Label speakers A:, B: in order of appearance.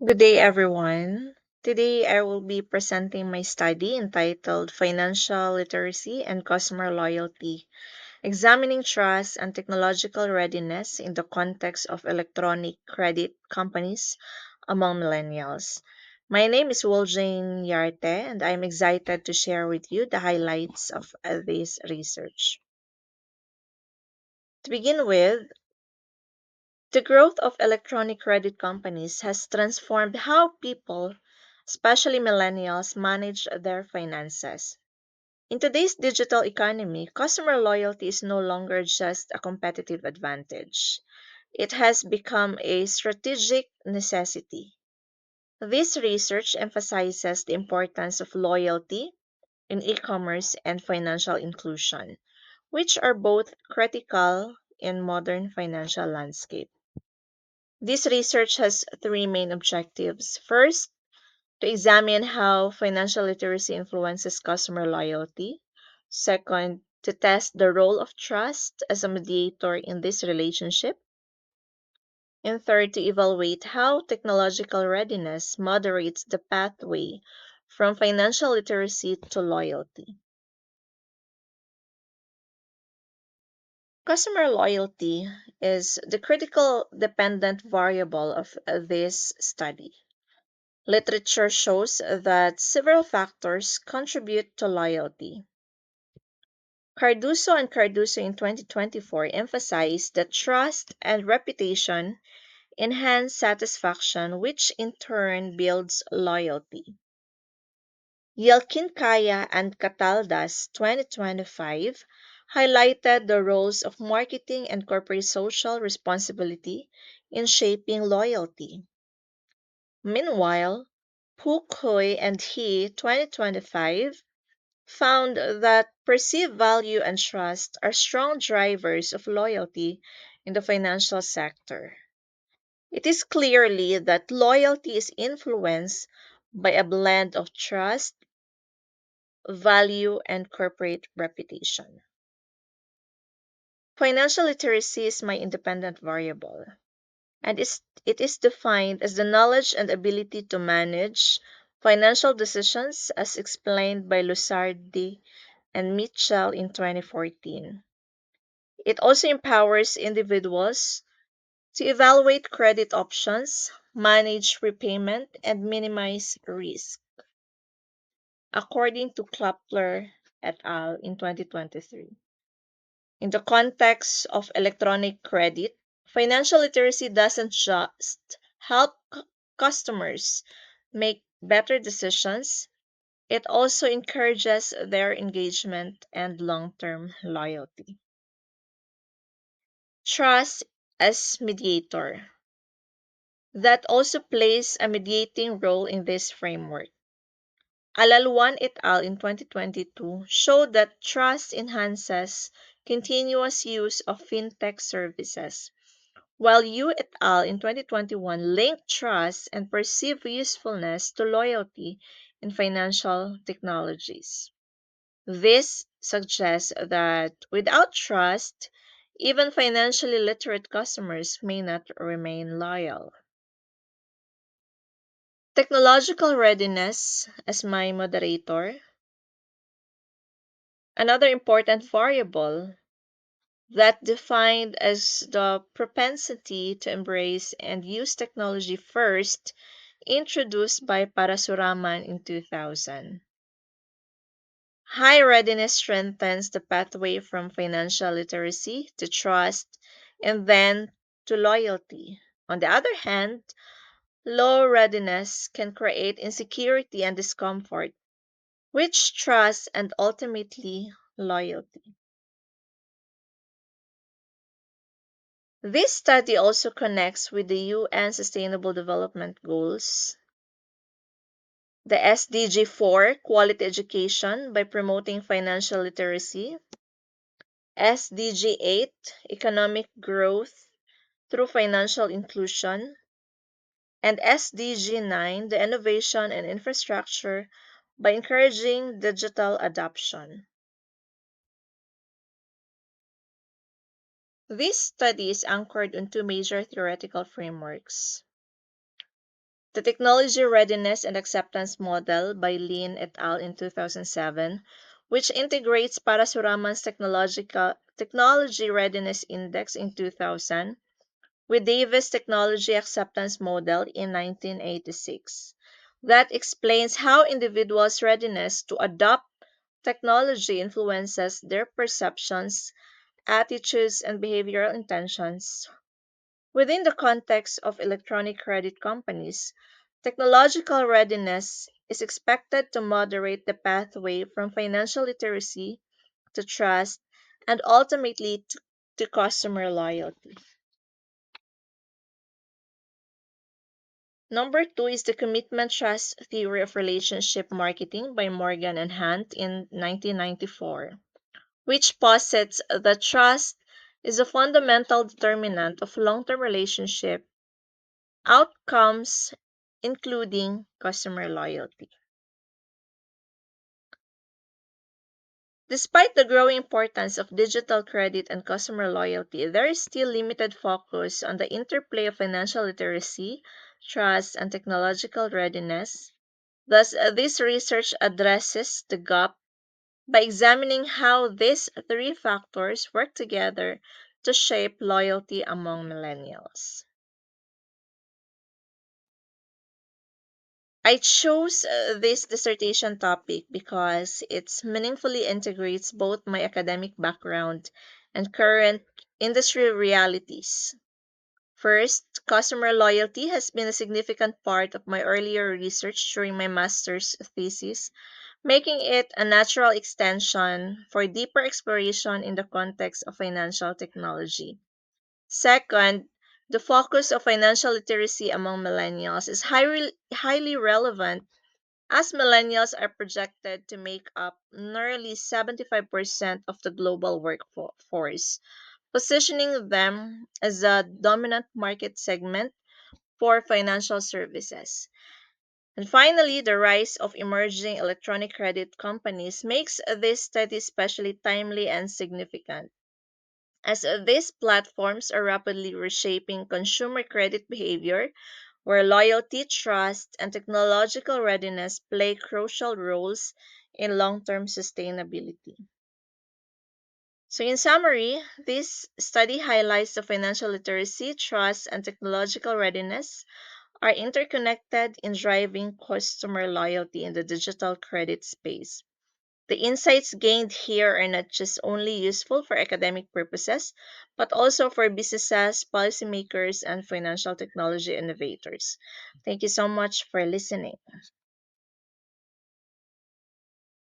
A: Good day, everyone. Today, I will be presenting my study entitled Financial Literacy and Customer Loyalty, Examining Trust and Technological Readiness in the Context of Electronic Credit Companies Among Millennials. My name is Woljane Yarte, and I'm excited to share with you the highlights of this research. To begin with, the growth of electronic credit companies has transformed how people, especially millennials, manage their finances. In today's digital economy, customer loyalty is no longer just a competitive advantage. It has become a strategic necessity. This research emphasizes the importance of loyalty in e commerce and financial inclusion, which are both critical in modern financial landscape. This research has three main objectives. First, to examine how financial literacy influences customer loyalty. Second, to test the role of trust as a mediator in this relationship. And third, to evaluate how technological readiness moderates the pathway from financial literacy to loyalty. Customer loyalty is the critical dependent variable of this study. Literature shows that several factors contribute to loyalty. Cardoso and Cardoso in 2024 emphasized that trust and reputation enhance satisfaction, which in turn builds loyalty. Yelkinkaya and Cataldas 2025 highlighted the roles of marketing and corporate social responsibility in shaping loyalty. Meanwhile, Pukhoy and He 2025 found that perceived value and trust are strong drivers of loyalty in the financial sector. It is clearly that loyalty is influenced by a blend of trust, value, and corporate reputation. Financial literacy is my independent variable, and it is defined as the knowledge and ability to manage financial decisions as explained by Lusardi and Mitchell in 2014. It also empowers individuals to evaluate credit options, manage repayment, and minimize risk, according to Klappler et al. In 2023. In the context of electronic credit, financial literacy doesn't just help customers make better decisions, it also encourages their engagement and long term loyalty. Trust as mediator. That also plays a mediating role in this framework. Alalwan et al. In 2022 showed that trust enhances continuous use of fintech services, while Yu et al. In 2021 linked trust and perceived usefulness to loyalty in financial technologies. This suggests that without trust, even financially literate customers may not remain loyal. Technological readiness as my moderator. Another important variable that defined as the propensity to embrace and use technology first, introduced by Parasuraman in 2000. High readiness strengthens the pathway from financial literacy to trust and then to loyalty. On the other hand, low readiness can create insecurity and discomfort, which trust and ultimately loyalty. This study also connects with the UN Sustainable Development Goals, the SDG 4, quality education by promoting financial literacy, SDG 8, economic growth through financial inclusion, and SDG 9, the innovation and infrastructure by encouraging digital adoption. This study is anchored on two major theoretical frameworks. The Technology Readiness and Acceptance Model by Lin et al. In 2007, which integrates Parasuraman's Technology Readiness Index in 2000 with Davis' Technology Acceptance Model in 1986. That explains how individuals' readiness to adopt technology influences their perceptions, attitudes, and behavioral intentions. Within the context of electronic credit companies, technological readiness is expected to moderate the pathway from financial literacy to trust and ultimately to customer loyalty. Number two is the commitment trust theory of relationship marketing by Morgan and Hunt in 1994, which posits that trust is a fundamental determinant of long term relationship outcomes, including customer loyalty. Despite the growing importance of digital credit and customer loyalty, there is still limited focus on the interplay of financial literacy, trust, and technological readiness. Thus, this research addresses the gap by examining how these three factors work together to shape loyalty among millennials. I chose this dissertation topic because it meaningfully integrates both my academic background and current industry realities. First, customer loyalty has been a significant part of my earlier research during my master's thesis, making it a natural extension for deeper exploration in the context of financial technology. Second, the focus of financial literacy among millennials is highly relevant as millennials are projected to make up nearly 75% of the global workforce, positioning them as a dominant market segment for financial services. And finally, the rise of emerging electronic credit companies makes this study especially timely and significant, as these platforms are rapidly reshaping consumer credit behavior, where loyalty, trust, and technological readiness play crucial roles in long term sustainability. So, in summary, this study highlights the financial literacy, trust, and technological readiness are interconnected in driving customer loyalty in the digital credit space. The insights gained here are not just only useful for academic purposes, but also for businesses, policymakers, and financial technology innovators. Thank you so much for listening.